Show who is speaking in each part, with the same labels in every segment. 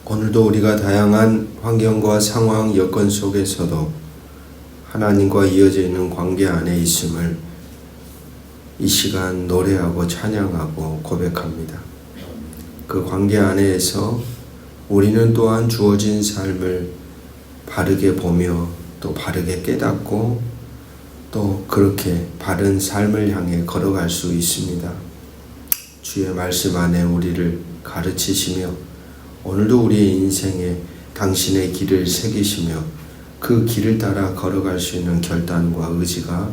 Speaker 1: 오늘도 우리가 다양한 환경과 상황, 여건 속에서도 하나님과 이어져 있는 관계 안에 있음을 이 시간 노래하고 찬양하고 고백합니다. 그 관계 안에서 우리는 또한 주어진 삶을 바르게 보며 또 바르게 깨닫고 또 그렇게 바른 삶을 향해 걸어갈 수 있습니다. 주의 말씀 안에 우리를 가르치시며 오늘도 우리의 인생에 당신의 길을 새기시며 그 길을 따라 걸어갈 수 있는 결단과 의지가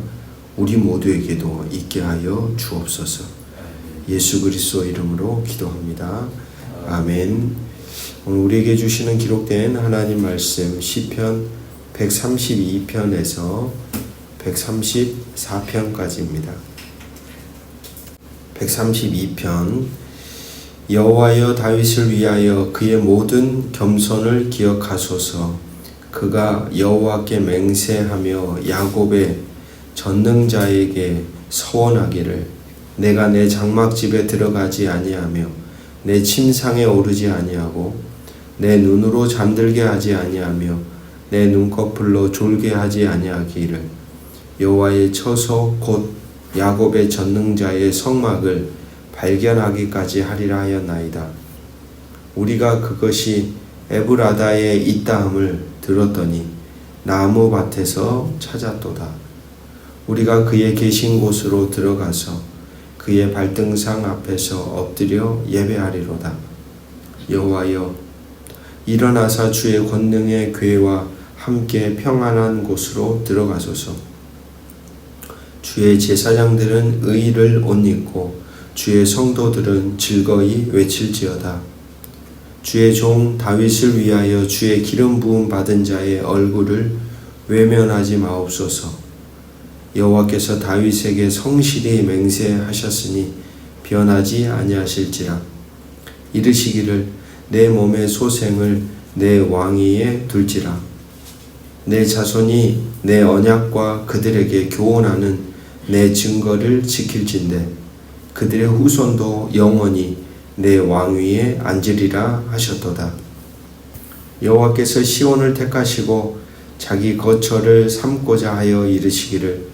Speaker 1: 우리 모두에게도 있게 하여 주옵소서. 예수 그리스도 이름으로 기도합니다. 아멘. 오늘 우리에게 주시는 기록된 하나님 말씀 시편 132편에서 134편까지입니다. 132편 여호와여 다윗을 위하여 그의 모든 겸손을 기억하소서. 그가 여호와께 맹세하며 야곱의 전능자에게 서원하기를 내가 내 장막집에 들어가지 아니하며 내 침상에 오르지 아니하고 내 눈으로 잠들게 하지 아니하며 내 눈꺼풀로 졸게 하지 아니하기를 여호와의 처소 곧 야곱의 전능자의 성막을 발견하기까지 하리라 하였나이다. 우리가 그것이 에브라다에 있다함을 들었더니 나무 밭에서 찾았도다. 우리가 그의 계신 곳으로 들어가서 그의 발등상 앞에서 엎드려 예배하리로다. 여호와여 일어나사 주의 권능의 궤와 함께 평안한 곳으로 들어가소서. 주의 제사장들은 의를 옷 입고 주의 성도들은 즐거이 외칠지어다. 주의 종 다윗을 위하여 주의 기름 부음 받은 자의 얼굴을 외면하지 마옵소서. 여호와께서 다윗에게 성실히 맹세하셨으니 변하지 아니하실지라. 이르시기를 내 몸의 소생을 내 왕위에 둘지라. 내 자손이 내 언약과 그들에게 교훈하는 내 증거를 지킬진대 그들의 후손도 영원히 내 왕위에 앉으리라 하셨도다. 여호와께서 시온을 택하시고 자기 거처를 삼고자 하여 이르시기를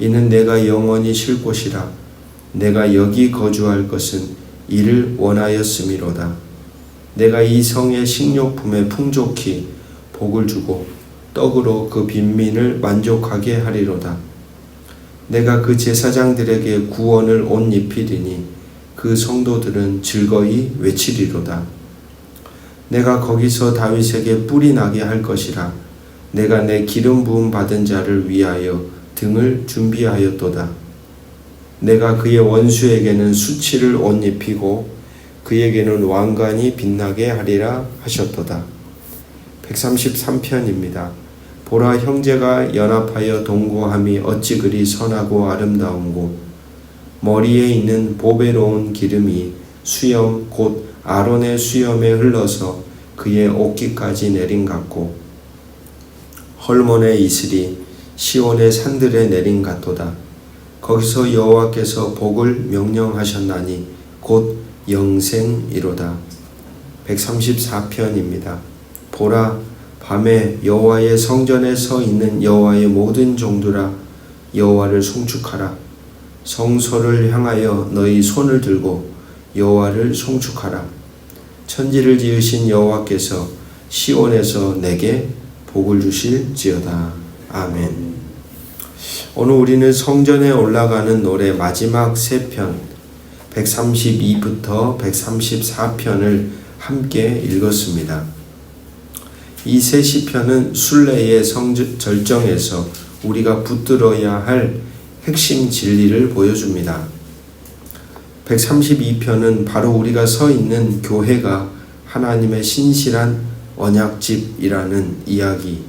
Speaker 1: 이는 내가 영원히 쉴 곳이라. 내가 여기 거주할 것은 이를 원하였음이로다. 내가 이 성의 식료품에 풍족히 복을 주고 떡으로 그 빈민을 만족하게 하리로다. 내가 그 제사장들에게 구원을 옷 입히리니 그 성도들은 즐거이 외치리로다. 내가 거기서 다윗에게 뿔이 나게 할 것이라. 내가 내 기름 부음 받은 자를 위하여 등을 준비하였도다. 내가 그의 원수에게는 수치를 옷 입히고 그에게는 왕관이 빛나게 하리라 하셨도다. 133편입니다. 보라 형제가 연합하여 동거함이 어찌 그리 선하고 아름다운고 머리에 있는 보배로운 기름이 수염 곧 아론의 수염에 흘러서 그의 옷깃까지 내린 같고 헐몬의 이슬이 시온의 산들에 내린 같도다. 거기서 여호와께서 복을 명령하셨나니 곧 영생이로다. 134편입니다. 보라 밤에 여호와의 성전에 서 있는 여호와의 모든 종들아 여호와를 송축하라. 성소를 향하여 너희 손을 들고 여호와를 송축하라. 천지를 지으신 여호와께서 시온에서 내게 복을 주실지어다. 아멘. 오늘 우리는 성전에 올라가는 노래 마지막 세 편 132부터 134편을 함께 읽었습니다. 이 세 시편은 순례의 절정에서 우리가 붙들어야 할 핵심 진리를 보여줍니다. 132편은 바로 우리가 서 있는 교회가 하나님의 신실한 언약집이라는 이야기,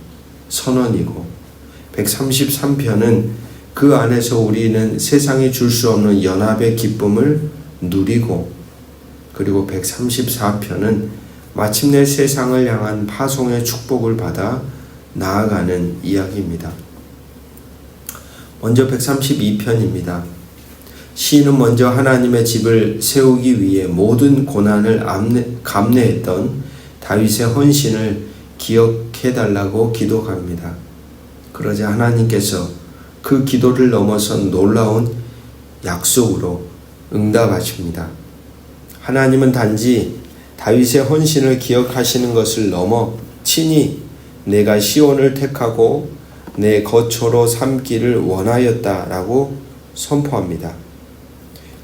Speaker 1: 선언이고 133편은 그 안에서 우리는 세상이 줄 수 없는 연합의 기쁨을 누리고 그리고 134편은 마침내 세상을 향한 파송의 축복을 받아 나아가는 이야기입니다. 먼저 132편입니다. 시인은 먼저 하나님의 집을 세우기 위해 모든 고난을 감내했던 다윗의 헌신을 기억해달라고 기도합니다. 그러자 하나님께서 그 기도를 넘어선 놀라운 약속으로 응답하십니다. 하나님은 단지 다윗의 헌신을 기억하시는 것을 넘어 친히 내가 시온을 택하고 내 거처로 삼기를 원하였다라고 선포합니다.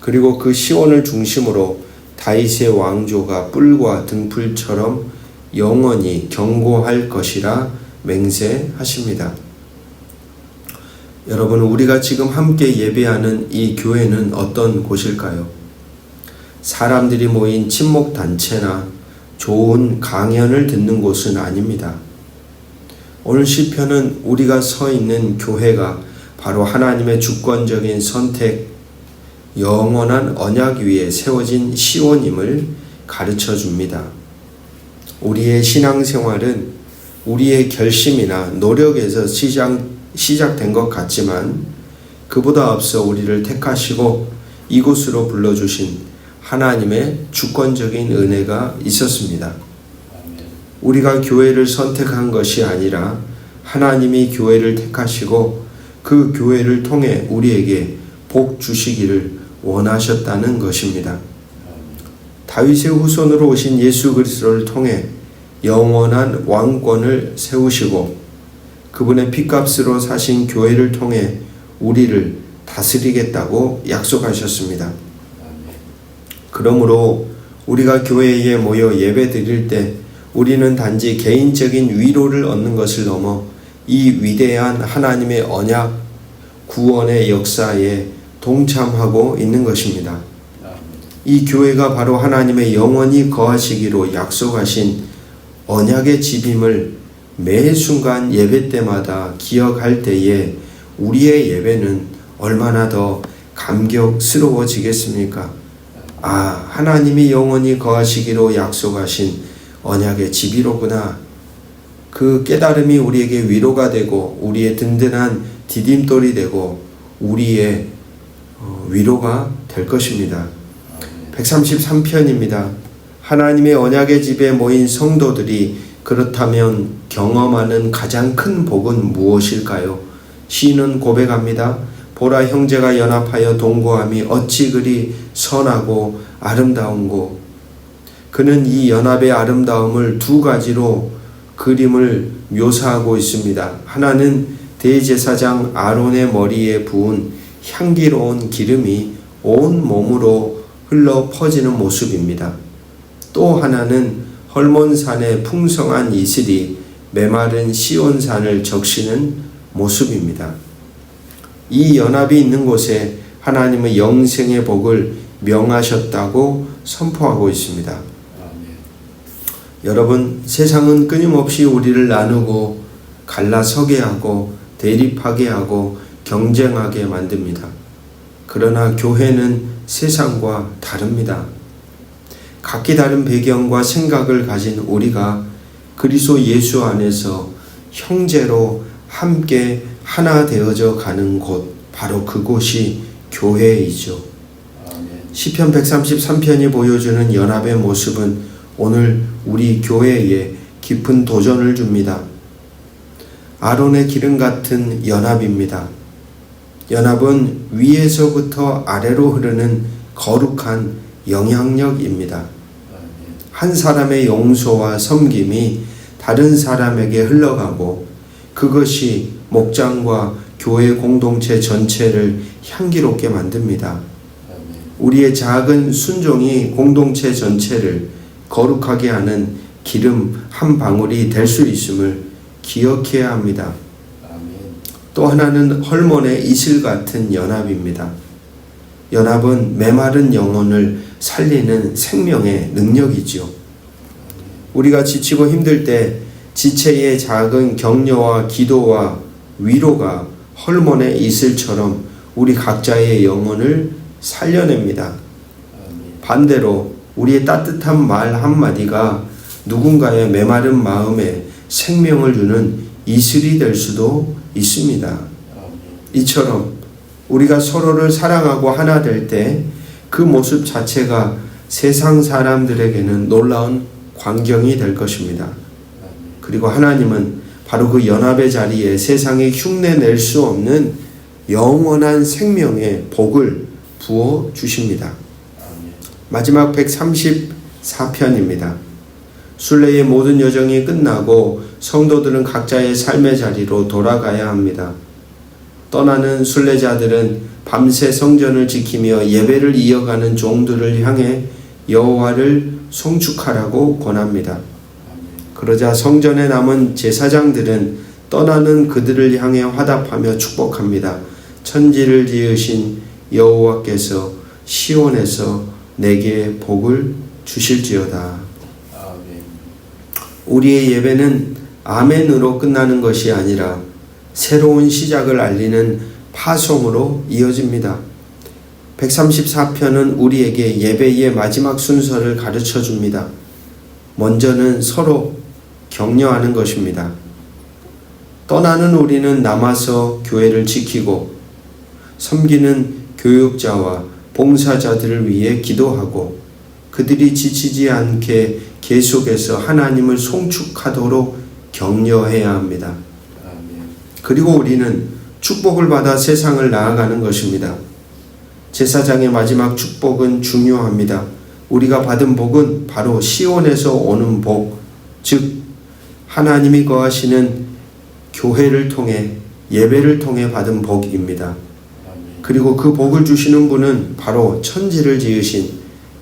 Speaker 1: 그리고 그 시온을 중심으로 다윗의 왕조가 뿔과 등불처럼 영원히 견고할 것이라 맹세하십니다. 여러분, 우리가 지금 함께 예배하는 이 교회는 어떤 곳일까요? 사람들이 모인 친목단체나 좋은 강연을 듣는 곳은 아닙니다. 오늘 시편은 우리가 서 있는 교회가 바로 하나님의 주권적인 선택, 영원한 언약 위에 세워진 시온임을 가르쳐 줍니다. 우리의 신앙생활은 우리의 결심이나 노력에서 시작된 것 같지만 그보다 앞서 우리를 택하시고 이곳으로 불러주신 하나님의 주권적인 은혜가 있었습니다. 우리가 교회를 선택한 것이 아니라 하나님이 교회를 택하시고 그 교회를 통해 우리에게 복 주시기를 원하셨다는 것입니다. 다윗의 후손으로 오신 예수 그리스도를 통해 영원한 왕권을 세우시고 그분의 피값으로 사신 교회를 통해 우리를 다스리겠다고 약속하셨습니다. 그러므로 우리가 교회에 모여 예배 드릴 때 우리는 단지 개인적인 위로를 얻는 것을 넘어 이 위대한 하나님의 언약, 구원의 역사에 동참하고 있는 것입니다. 이 교회가 바로 하나님의 영원히 거하시기로 약속하신 언약의 집임을 매 순간 예배 때마다 기억할 때에 우리의 예배는 얼마나 더 감격스러워지겠습니까? 아, 하나님이 영원히 거하시기로 약속하신 언약의 집이로구나. 그 깨달음이 우리에게 위로가 되고 우리의 든든한 디딤돌이 되고 우리의 위로가 될 것입니다. 133편입니다. 하나님의 언약의 집에 모인 성도들이 그렇다면 경험하는 가장 큰 복은 무엇일까요? 시인은 고백합니다. 보라, 형제가 연합하여 동거함이 어찌 그리 선하고 아름다운고. 그는 이 연합의 아름다움을 두 가지로 그림을 묘사하고 있습니다. 하나는 대제사장 아론의 머리에 부은 향기로운 기름이 온 몸으로 흘러 퍼지는 모습입니다. 또 하나는 헐몬산의 풍성한 이슬이 메마른 시온산을 적시는 모습입니다. 이 연합이 있는 곳에 하나님의 영생의 복을 명하셨다고 선포하고 있습니다. 여러분, 세상은 끊임없이 우리를 나누고 갈라서게 하고 대립하게 하고 경쟁하게 만듭니다. 그러나 교회는 세상과 다릅니다. 각기 다른 배경과 생각을 가진 우리가 그리스도 예수 안에서 형제로 함께 하나 되어져 가는 곳, 바로 그곳이 교회이죠. 시편 133편이 보여주는 연합의 모습은 오늘 우리 교회에 깊은 도전을 줍니다. 아론의 기름 같은 연합입니다. 연합은 위에서부터 아래로 흐르는 거룩한 영향력입니다. 한 사람의 용서와 섬김이 다른 사람에게 흘러가고 그것이 목장과 교회 공동체 전체를 향기롭게 만듭니다. 우리의 작은 순종이 공동체 전체를 거룩하게 하는 기름 한 방울이 될 수 있음을 기억해야 합니다. 또 하나는 헐몬의 이슬 같은 연합입니다. 연합은 메마른 영혼을 살리는 생명의 능력이지요. 우리가 지치고 힘들 때 지체의 작은 격려와 기도와 위로가 헐몬의 이슬처럼 우리 각자의 영혼을 살려냅니다. 반대로 우리의 따뜻한 말 한마디가 누군가의 메마른 마음에 생명을 주는 이슬이 될 수도 있습니다. 이처럼 우리가 서로를 사랑하고 하나 될 때 그 모습 자체가 세상 사람들에게는 놀라운 광경이 될 것입니다. 그리고 하나님은 바로 그 연합의 자리에 세상에 흉내낼 수 없는 영원한 생명의 복을 부어 주십니다. 마지막 134편입니다. 순례의 모든 여정이 끝나고 성도들은 각자의 삶의 자리로 돌아가야 합니다. 떠나는 순례자들은 밤새 성전을 지키며 예배를 이어가는 종들을 향해 여호와를 송축하라고 권합니다. 그러자 성전에 남은 제사장들은 떠나는 그들을 향해 화답하며 축복합니다. 천지를 지으신 여호와께서 시온에서 내게 복을 주실지어다. 우리의 예배는 아멘으로 끝나는 것이 아니라 새로운 시작을 알리는 파송으로 이어집니다. 134편은 우리에게 예배의 마지막 순서를 가르쳐 줍니다. 먼저는 서로 격려하는 것입니다. 떠나는 우리는 남아서 교회를 지키고 섬기는 교육자와 봉사자들을 위해 기도하고 그들이 지치지 않게 계속해서 하나님을 송축하도록 격려해야 합니다. 그리고 우리는 축복을 받아 세상을 나아가는 것입니다. 제사장의 마지막 축복은 중요합니다. 우리가 받은 복은 바로 시온에서 오는 복, 즉 하나님이 거하시는 교회를 통해 예배를 통해 받은 복입니다. 그리고 그 복을 주시는 분은 바로 천지를 지으신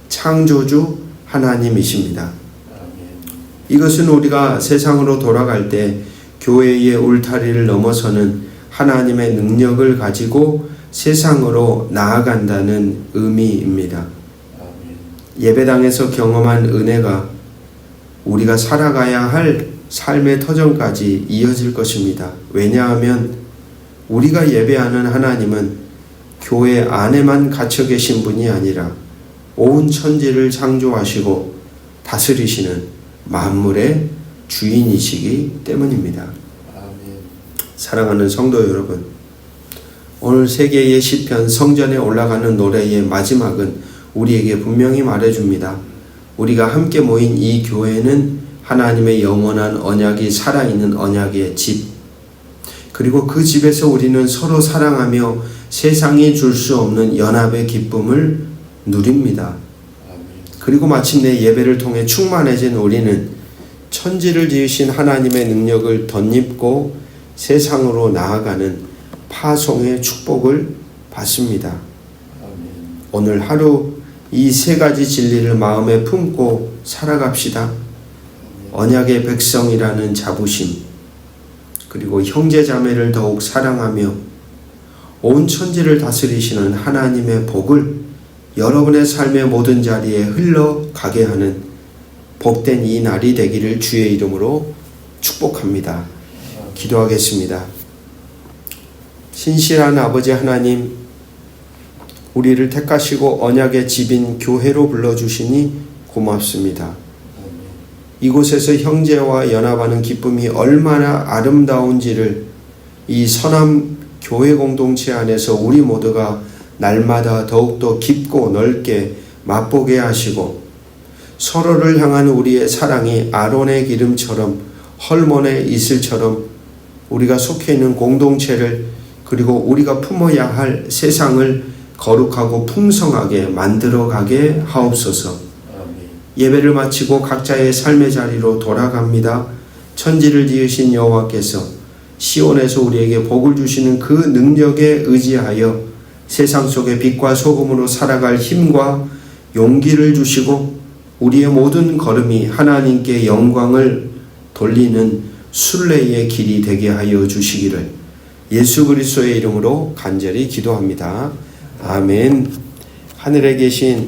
Speaker 1: 창조주 하나님이십니다. 이것은 우리가 세상으로 돌아갈 때 교회의 울타리를 넘어서는 하나님의 능력을 가지고 세상으로 나아간다는 의미입니다. 예배당에서 경험한 은혜가 우리가 살아가야 할 삶의 터전까지 이어질 것입니다. 왜냐하면 우리가 예배하는 하나님은 교회 안에만 갇혀 계신 분이 아니라 온 천지를 창조하시고 다스리시는 만물의 주인이시기 때문입니다. 사랑하는 성도 여러분, 오늘 세계의 시편 성전에 올라가는 노래의 마지막은 우리에게 분명히 말해줍니다. 우리가 함께 모인 이 교회는 하나님의 영원한 언약이 살아있는 언약의 집, 그리고 그 집에서 우리는 서로 사랑하며 세상이 줄 수 없는 연합의 기쁨을 누립니다. 그리고 마침내 예배를 통해 충만해진 우리는 천지를 지으신 하나님의 능력을 덧입고 세상으로 나아가는 파송의 축복을 받습니다. 오늘 하루 이 세 가지 진리를 마음에 품고 살아갑시다. 언약의 백성이라는 자부심, 그리고 형제자매를 더욱 사랑하며 온 천지를 다스리시는 하나님의 복을 여러분의 삶의 모든 자리에 흘러가게 하는 복된 이 날이 되기를 주의 이름으로 축복합니다. 기도하겠습니다. 신실한 아버지 하나님, 우리를 택하시고 언약의 집인 교회로 불러주시니 고맙습니다. 이곳에서 형제와 연합하는 기쁨이 얼마나 아름다운지를 이 선한 교회 공동체 안에서 우리 모두가 날마다 더욱더 깊고 넓게 맛보게 하시고 서로를 향한 우리의 사랑이 아론의 기름처럼 헐몬의 이슬처럼 우리가 속해 있는 공동체를 그리고 우리가 품어야 할 세상을 거룩하고 풍성하게 만들어가게 하옵소서. 예배를 마치고 각자의 삶의 자리로 돌아갑니다. 천지를 지으신 여호와께서 시온에서 우리에게 복을 주시는 그 능력에 의지하여 세상 속의 빛과 소금으로 살아갈 힘과 용기를 주시고 우리의 모든 걸음이 하나님께 영광을 돌리는 순례의 길이 되게 하여 주시기를 예수 그리스도의 이름으로 간절히 기도합니다. 아멘. 하늘에 계신